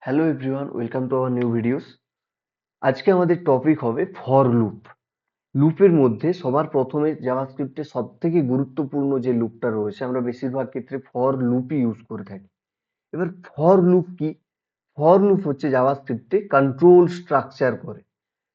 Hello everyone, welcome to our new videos. আজকে আমাদের topic হবে ফর লুপ। লুপের মধ্যে সবার প্রথমে জাভাস্ক্রিপ্টে সব থেকে গুরুত্বপূর্ণ যে লুপটা রয়েছে, আমরা বেশিরভাগ ক্ষেত্রে ফর লুপই ইউজ করে থাকি। এবার ফর লুপ কি? ফর লুপ হচ্ছে জাভাস্ক্রিপ্টে কন্ট্রোল স্ট্রাকচার করে।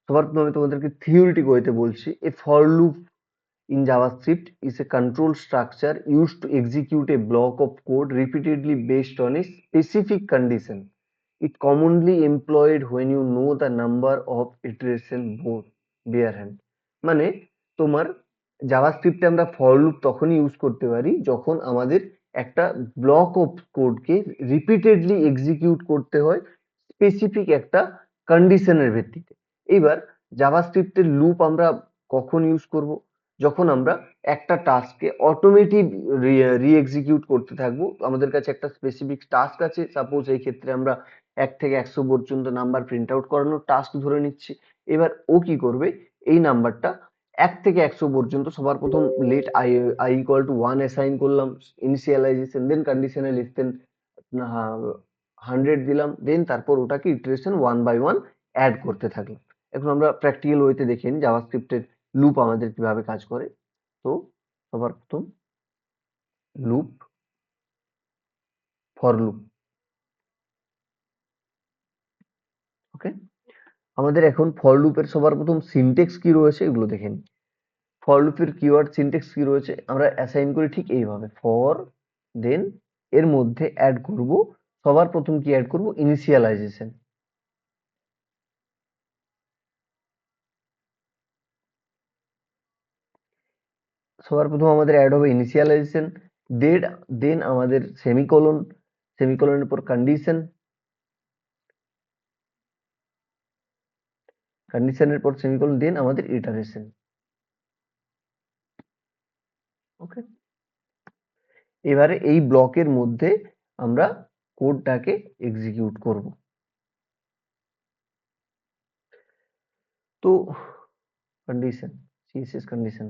সবার প্রথমে তোমাদেরকে থিওরিটিক ওয়েতে বলছি, A for loop in JavaScript is a control structure used to execute a block of code repeatedly based on a specific condition. It commonly employed when you know the number of iteration both beforehand. মানে তোমার জাভাস্ক্রিপ্টে আমরা for loop তখনই use করতে পারি যখন আমাদের একটা block of কোডকে repeatedly execute করতে হয় স্পেসিফিক একটা কন্ডিশনের ভিত্তিতে। এবার জাভাস্ক্রিপ্টের লুপ আমরা কখন ইউজ করব? যখন আমরা একটা টাস্ককে অটোমেটিক রি-এক্সিকিউট করতে থাকবো। আমাদের কাছে একটা স্পেসিফিক টাস্ক আছে, সাপোজ এই ক্ষেত্রে আমরা 1 থেকে 100 পর্যন্ত নাম্বার প্রিন্ট আউট করানোর টাস্ক ধরে নিচ্ছি। এবার ও কি করবে, এই নাম্বারটা 1 থেকে 100 পর্যন্ত সবার প্রথম let i equal to 1 assign করলাম, initialisation, then conditional if then 100 দিলাম, দেন তারপর ওটাকে ইটারেশন 1 বাই 1 অ্যাড করতে থাকলাম। এখন আমরা প্র্যাকটিক্যাল ওয়েতে দেখে নিই জাভাস্ক্রিপ্টের লুপ আমাদের কিভাবে কাজ করে। তো সবার প্রথম লুপ, ফর লুপ। ওকে, আমাদের এখন ফর লুপের সবার প্রথম সিনটেক্স কি রয়েছে এগুলো দেখে নিই। ফর লুপের কিওয়ার্ড সিনটেক্স কি রয়েছে, আমরা অ্যাসাইন করি ঠিক এইভাবে, ফর দেন এর মধ্যে অ্যাড করব, সবার প্রথম কি অ্যাড করব, ইনিশিয়ালাইজেশন। সবার প্রথম আমাদের অ্যাড হবে ইনিশিয়ালাইজেশন, দেন দেন আমাদের সেমিকোলন, সেমিকোলনের পর কন্ডিশন, কন্ডিশনের পর সেমিকোলন, দেন আমাদের ইটারেশন। ওকে, এবারে এই ব্লকের মধ্যে আমরা কোডটাকে এক্সিকিউট করব। তো কন্ডিশন, সিএসএস কন্ডিশন,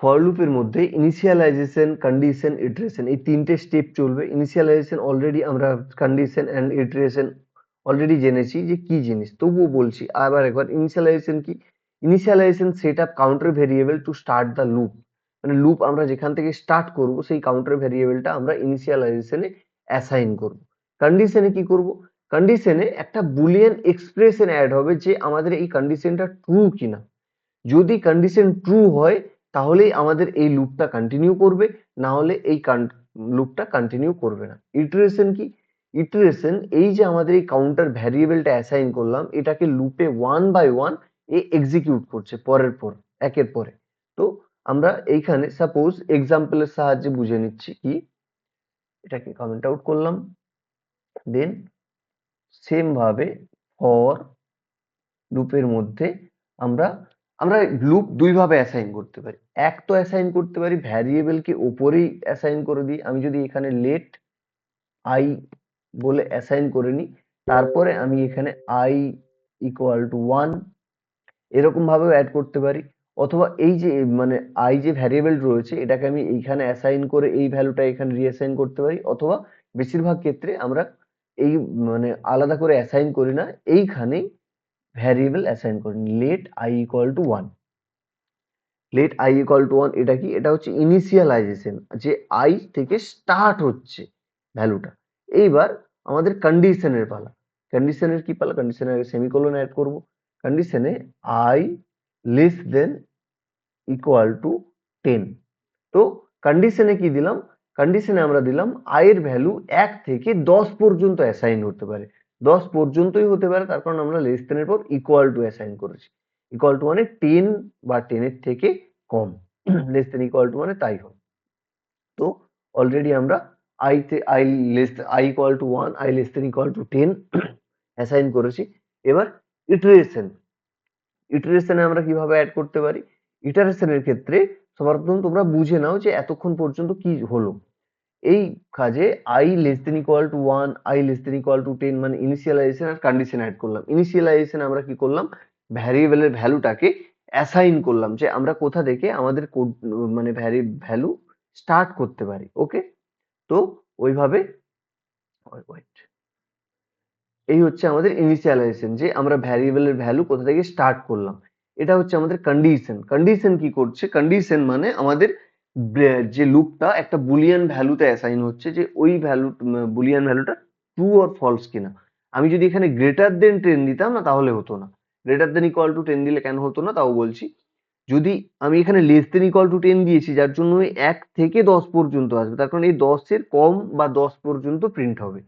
ফর লুপের মধ্যে ইনিশিয়ালাইজেশন, কন্ডিশন, ইটারেশন এই তিনটে স্টেপ চলবে। ইনিশিয়ালাইজেশন অলরেডি আমরা, কন্ডিশন এন্ড ইটারেশন অলরেডি জেনেছি যে কি জিনিস, তবুও বলছি আবার একবার। ইনিশিয়ালাইজেশন কি? Initialisation set up counter variable to start the loop. মানে লুপ আমরা যেখান থেকে স্টার্ট করব সেই কাউন্টার ভেরিয়েবলটা আমরা ইনিশিয়ালাইজেশনে অ্যাসাইন করব। কন্ডিশনে কি করব? কন্ডিশনে একটা বুলিয়ান এক্সপ্রেশন অ্যাড হবে যে আমাদের এই কন্ডিশনটা ট্রু কিনা। যদি কন্ডিশন ট্রু হয় তাহলেই আমাদের এই লুপটা কন্টিনিউ করবে, না হলে এই লুপটা কন্টিনিউ করবে না। ইটারেশন কি? ইটারেশন এই যে আমাদের এই কাউন্টার ভ্যারিয়েবলটা অ্যাসাইন করলাম, এটাকে লুপে 1 বাই 1 এ এক্সিকিউট করছে পরের পর, একের পরে। তো আমরা এইখানে সাপোজ এক্সাম্পলের সাহায্যে বুঝে নিচ্ছি কি, এটাকে কমেন্ট আউট করলাম, দেন সেম ভাবে ফর লুপের মধ্যে আমরা আমরা লুপ দুই ভাবে অ্যাসাইন করতে পারি। এক তো অ্যাসাইন করতে পারি ভ্যারিয়েবলকে ওপরেই অ্যাসাইন করে দিই। আমি যদি এখানে লেট আই বলে অ্যাসাইন করে নিই, তারপরে আমি এখানে আই ইকুয়াল টু 1 এরকম ভাবেও অ্যাড করতে পারি। অথবা এই যে মানে আই যে ভ্যারিয়েবল রয়েছে এটাকে আমি এইখানে অ্যাসাইন করে এই ভ্যালুটা এখানে রিঅ্যাসাইন করতে পারি। অথবা বেশিরভাগ ক্ষেত্রে আমরা এই মানে আলাদা করে অ্যাসাইন করি না, এইখানেই ভ্যারিয়েবল অ্যাসাইন করি, let i equal to 1। Let i equal to 1 এটা কি? এটা হচ্ছে ইনিশিয়ালাইজেশন, যে আই থেকে স্টার্ট হচ্ছে ভ্যালুটা। এইবার আমাদের কন্ডিশনের পালা। কন্ডিশনের কি পালা? কন্ডিশনের আগে সেমিকোলন অ্যাড করব। কন্ডিশনে I less than equal to 10। তো কন্ডিশনে কি দিলাম? কন্ডিশনে আমরা দিলাম আই এর ভ্যালু 1 থেকে 10 পর্যন্ত অ্যাসাইন হতে পারে। 10 পর্যন্তই হতে পারে, তার কারণ আমরা লেস দেন এর পর ইকুয়াল টু অ্যাসাইন করেছি। ইকুয়াল টু মানে 10 বা 10 এর থেকে কম। লেস দেন ইকুয়াল টু মানে তাই হয়। তো অলরেডি আমরা I equal to 1, I less than equal to 10 assign করেছি। এবার ইটারেশন, ইটারেশনে আমরা কিভাবে অ্যাড করতে পারি? ইটারেশনের ক্ষেত্রে সবার প্রথম তোমরা বুঝে নাও যে এতক্ষণ পর্যন্ত কি হলো। এই কাজে I less than equal to 1, I less than equal to 10 মানে ইনিশিয়ালাইজেশন আর কন্ডিশন অ্যাড করলাম। ইনিশিয়ালাইজেশন আমরা কি করলাম? ভ্যারিয়েবলের ভ্যালুটাকে অ্যাসাইন করলাম যে আমরা কোথা থেকে আমাদের কোড মানে ভ্যালু স্টার্ট করতে পারি। ওকে, তো ওইভাবে ওয়েট, এই হচ্ছে আমাদের ইনিশিয়ালাইজেশন, যে আমরা ভ্যারিয়েবলের ভ্যালু কোথা থেকে স্টার্ট করলাম। এটা হচ্ছে আমাদের কন্ডিশন। কন্ডিশন কি করছে? কন্ডিশন মানে আমাদের যে লুপটা একটা বুলিয়ান ভ্যালুতে অ্যাসাইন হচ্ছে, যে ওই ভ্যালু বুলিয়ান ভ্যালুটা ট্রু অর ফলস কিনা। আমি যদি এখানে গ্রেটার দেন 10 দিতাম না, তাহলে হতো না। গ্রেটার দেন ইকুয়াল টু 10 দিলে কেন হতো না তাও বলছি। যদি আমি এখানে লেস দেন ইকুয়াল টু 10 দিয়েছি, যার জন্য ওই 1 থেকে 10 পর্যন্ত আসবে, তার কারণ এই 10 এর কম বা 10 পর্যন্ত প্রিন্ট হবে।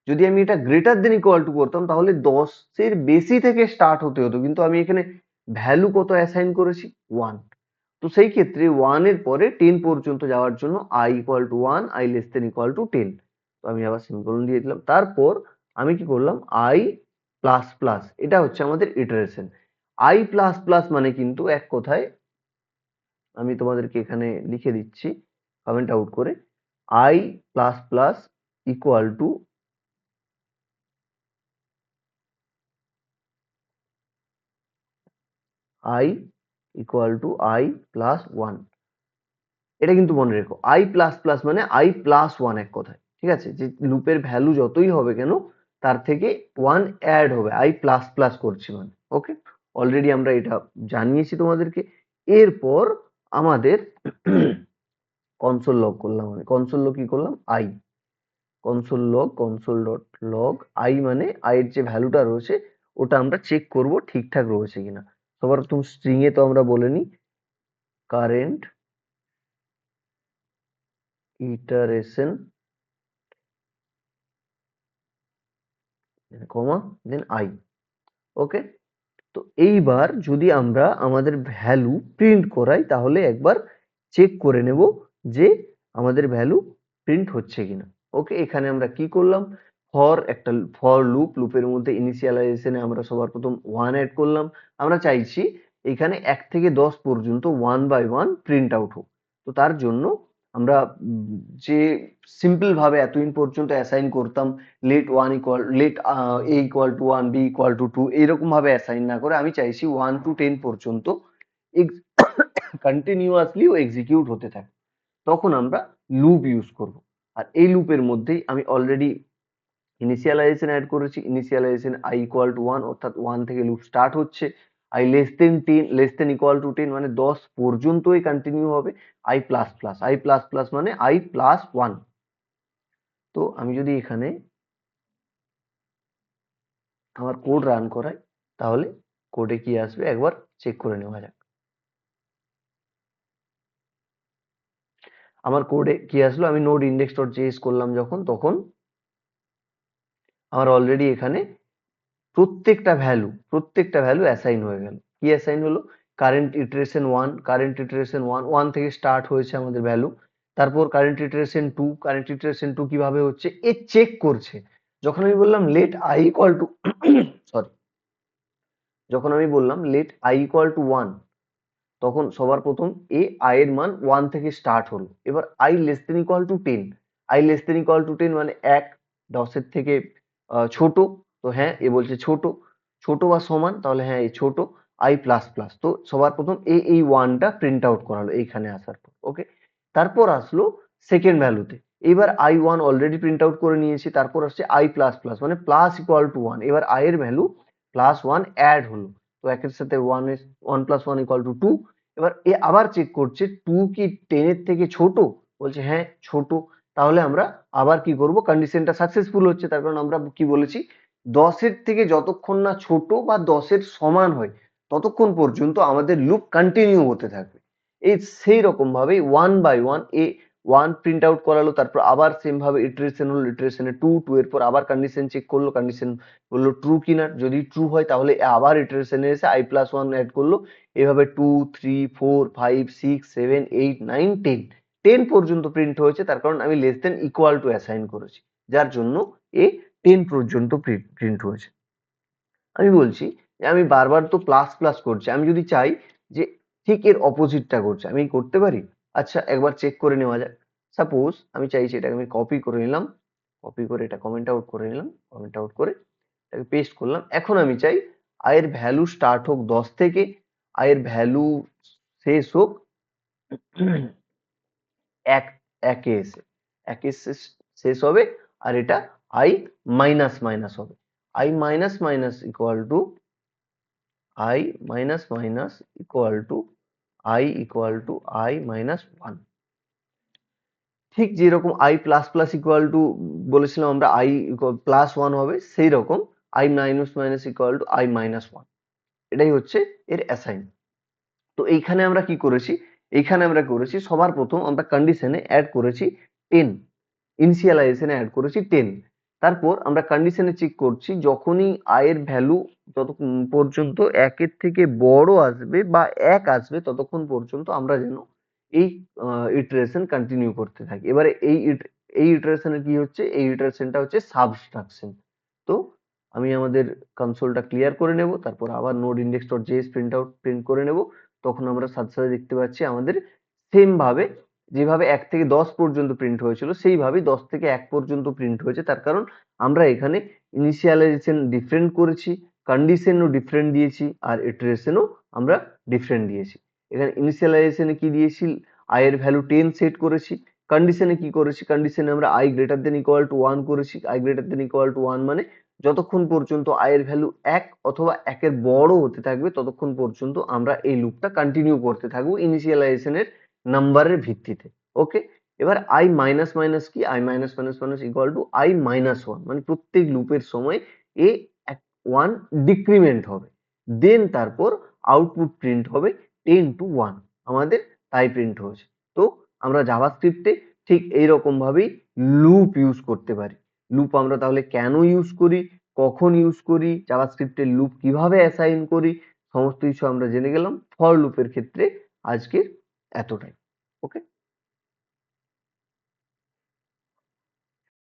যদি আমি এটা গ্রেটার দেন ইকুয়াল টু করতাম, তাহলে 10 এর বেশি থেকে স্টার্ট হতে হতো, কিন্তু আমি এখানে ভ্যালু কত অ্যাসাইন করেছি? 1। তো সেই ক্ষেত্রে 1 এর পরে 10 পর্যন্ত যাওয়ার জন্য i equal to 1, i less than equal to 10। তো আমি আবার সেমিকোলন দিয়ে দিলাম। তারপর আমি কি করলাম? i প্লাস প্লাস, এটা হচ্ছে আমাদের ইটারেশন। i প্লাস প্লাস মানে কিন্তু এক কথায়, আমি তোমাদেরকে এখানে লিখে দিচ্ছি কমেন্ট আউট করে, i plus plus equal to i equal to i plus 1। এটা কিন্তু মনে রেখো, i প্লাস প্লাস মানে i প্লাস 1 এক কথায়। ঠিক আছে, যে লুপের ভ্যালু যতই হবে কেন, তার থেকে 1 অ্যাড হবে, i প্লাস প্লাস করছি মানে। ওকে, অলরেডি আমরা এটা জানিয়েছি তোমাদেরকে। এরপর আমাদের কনসোল লগ করলাম, আমি কনসোল লগ কি করলাম? i console log, console dot log I, মানে আই এর যে ভ্যালুটা রয়েছে ওটা আমরা চেক করব ঠিকঠাক রয়েছে কিনা। সবার প্রথম স্ট্রিং এ তো আমরা বলে নিই current iteration comma then i. Okay, তো এইবার যদি আমরা আমাদের ভ্যালু প্রিন্ট করাই, তাহলে একবার চেক করে নেব যে আমাদের ভ্যালু প্রিন্ট হচ্ছে কিনা। ওকে, এখানে আমরা কি করলাম? একটা ফর লুপের মধ্যে ইনিশিয়ালাইজেশনে আমরা সবার প্রথম 1 অ্যাড করলাম। আমরা চাইছি এখানে 1 থেকে 10 পর্যন্ত 1 বাই 1 প্রিন্ট আউট হোক। তো তার জন্য আমরা যে সিম্পল ভাবে এতদিন পর্যন্ত অ্যাসাইন করতাম, let a equal to 1, b equal to 2, এইরকম ভাবে অ্যাসাইন না করে আমি চাইছি 1 টু 10 পর্যন্ত কন্টিনিউয়াসলি ও এক্সিকিউট হতে থাকে। তখন আমরা লুপ ইউজ করব। আর এই লুপের মধ্যেই আমি অলরেডি ইনিশিয়ালাইজেশন অ্যাড করেছি। ইনিশিয়ালাইজেশন i ইকুয়াল টু 1, অর্থাৎ 1 থেকে লুপ স্টার্ট হচ্ছে। i less than 10, less than equal to 10 মানে 10 পর্যন্তই কন্টিনিউ হবে। i plus plus, i plus plus মানে i প্লাস 1। তো আমি যদি এখানে আমার কোড রান করাই, তাহলে কোডে কি আসবে একবার চেক করে নেওয়া যাক। আমার কোডে কি আসলো? আমি নোড ইন্ডেক্স ডট জেএস করলাম যখন, তখন আমার অলরেডি এখানে প্রত্যেকটা ভ্যালু অ্যাসাইন হয়ে গেল। কি অ্যাসাইন হলো? কারেন্ট ইটারেশন 1, কারেন্ট ইটারেশন 1, 1 থেকে স্টার্ট হয়েছে আমাদের ভ্যালু। তারপর কারেন্ট ইটারেশন 2, কারেন্ট ইটারেশন 2 কিভাবে হচ্ছে এ চেক করছে। যখন আমি বললাম let i equal to sorry, যখন আমি বললাম লেট আই ইকুয়াল টু 1, তখন সবার প্রথম আই এর মান 1 থেকে স্টার্ট হলো। এবার I less than equal to 10, I less than equal to 10 মানে 1 10 এর থেকে ছোট। তো হ্যাঁ, এ বলছে ছোট, ছোট বা সমান, তাহলে হ্যাঁ এই ছোট। আই প্লাস প্লাস, তো সবার প্রথম এই 1টা প্রিন্ট আউট করালো এইখানে আসার পর। ওকে, তারপর আসলো সেকেন্ড ভ্যালুতে। এবার i1 অলরেডি প্রিন্ট আউট করে নিয়েছি। তারপর আসছে i প্লাস প্লাস মানে প্লাস ইকুয়াল টু 1। এবার i এর ভ্যালু প্লাস 1 অ্যাড হলো, তো একের সাথে 1 প্লাস 1 ইকুয়াল টু 2। এবার এ আবার চেক করছে 2 কি 10 এর থেকে ছোট, বলছে হ্যাঁ ছোট। তাহলে আমরা আবার কি করব? কন্ডিশনটা সাকসেসফুল হচ্ছে, তার কারণ আমরা কি বলেছি? 10 এর থেকে যতক্ষণ না ছোট বা 10 এর সমান হয়, ততক্ষণ পর্যন্ত আমাদের লুপ কন্টিনিউ হতে থাকবে। এই সেই রকম ভাবে 1 বাই 1 1 প্রিন্ট আউট করালো, তারপর আবার সেম ভাবে ইটারেশন হলো, ইটারেশনে 2, 2 এর পর আবার কন্ডিশন চেক করলো, কন্ডিশন বললো ট্রু কিনা। যদি ট্রু হয় তাহলে আবার ইটারেশনে এসে i প্লাস 1 অ্যাড করলো। এভাবে 2, 3, 4, 5, 6, 7, 8, 9, 10, 10 পর্যন্ত প্রিন্ট হয়েছে, তার কারণ আমি less than equal to assign করেছি, যার জন্য এ 10 পর্যন্ত প্রিন্ট হয়েছে। আমি বলছি যে আমি বারবার তো প্লাস প্লাস করছি, আমি যদি চাই যে ঠিক এর অপোজিটটা করছে, আমি করতে পারি। আচ্ছা, একবার চেক করে নেওয়া যাক। সাপোজ আমি চাইছি এটাকে আমি কপি করে নিলাম, কপি করে এটা কমেন্ট আউট করে নিলাম, কমেন্ট আউট করে এটাকে পেস্ট করলাম। এখন আমি চাই আয়ের ভ্যালু স্টার্ট হোক 10 থেকে, আয়ের ভ্যালু শেষ হোক 1 একে এসে একে শেষ হবে, আর এটা i মাইনাস মাইনাস হবে। i minus minus equal to i minus minus equal to i minus 1। ঠিক যেরকম i plus plus equal to বলেছিলাম আমরা i প্লাস 1 হবে, সেই রকম i minus minus equal to i minus 1। এটাই হচ্ছে এর অ্যাসাইন। তো এইখানে আমরা কি করেছি, এইখানে আমরা করেছি সবার প্রথম আমরা কন্ডিশনে অ্যাড করেছি 10, ইনিশিয়ালাইজেশনে অ্যাড করেছি 10। তারপর আমরা কন্ডিশনে চেক করছি যখনই i এর ভ্যালু যত পর্যন্ত 1 এর থেকে বড় আসবে বা 1 আসবে ততক্ষণ পর্যন্ত আমরা যেন এই ইটারেশন কন্টিনিউ করতে থাকি। এবারে এই ইটারেশনের কি হচ্ছে, এই ইটারেশনটা হচ্ছে সাবট্রাকশন। তো আমি আমাদের কনসোলটা ক্লিয়ার করে নেব, তারপর আবার নোড index.js প্রিন্ট করে নেব। তখন আমরা সাথে সাথে দেখতে পাচ্ছি আমাদের সেম ভাবে যেভাবে 1 থেকে 10 পর্যন্ত প্রিন্ট হয়েছিল সেইভাবেই 10 থেকে 1 পর্যন্ত প্রিন্ট হয়েছে। তার কারণ আমরা এখানে ইনিশিয়ালাইজেশন ডিফারেন্ট করেছি, কন্ডিশনও ডিফারেন্ট দিয়েছি, আর ইটারেশনও আমরা ডিফারেন্ট দিয়েছি। এখানে ইনিশিয়ালাইজেশনে কি দিয়েছি, i এর ভ্যালু 10 সেট করেছি। কন্ডিশনে কি করেছি, কন্ডিশনে আমরা i greater than equal to 1 করেছি। i greater than equal to 1 মানে যতক্ষণ পর্যন্ত i এর ভ্যালু 1 অথবা 1 এর বড় হতে থাকবে ততক্ষণ পর্যন্ত আমরা এই লুপটা কন্টিনিউ করতে থাকবো ইনিশিয়ালাইজেশনের নাম্বারের ভিত্তিতে। ওকে, এবার i মাইনাস মাইনাস কি, i minus minus minus equal to i minus 1 মানে প্রত্যেক লুপের সময় এ 1 ডিক্রিমেন্ট হবে, দেন তারপর আউটপুট প্রিন্ট হবে 10 to 1। আমাদের তাই প্রিন্ট হয়েছে। তো আমরা জাভাস্ক্রিপ্টে ঠিক এইরকম ভাবেই লুপ ইউজ করতে পারি। লুপ আমরা তাহলে কেন ইউজ করি, কখন ইউজ করি, জাভাস্ক্রিপ্টের লুপ কিভাবে অ্যাসাইন করি, সমস্ত কিছু আমরা জেনে গেলাম ফর লুপের ক্ষেত্রে। আজকের এতটাই। ওকে।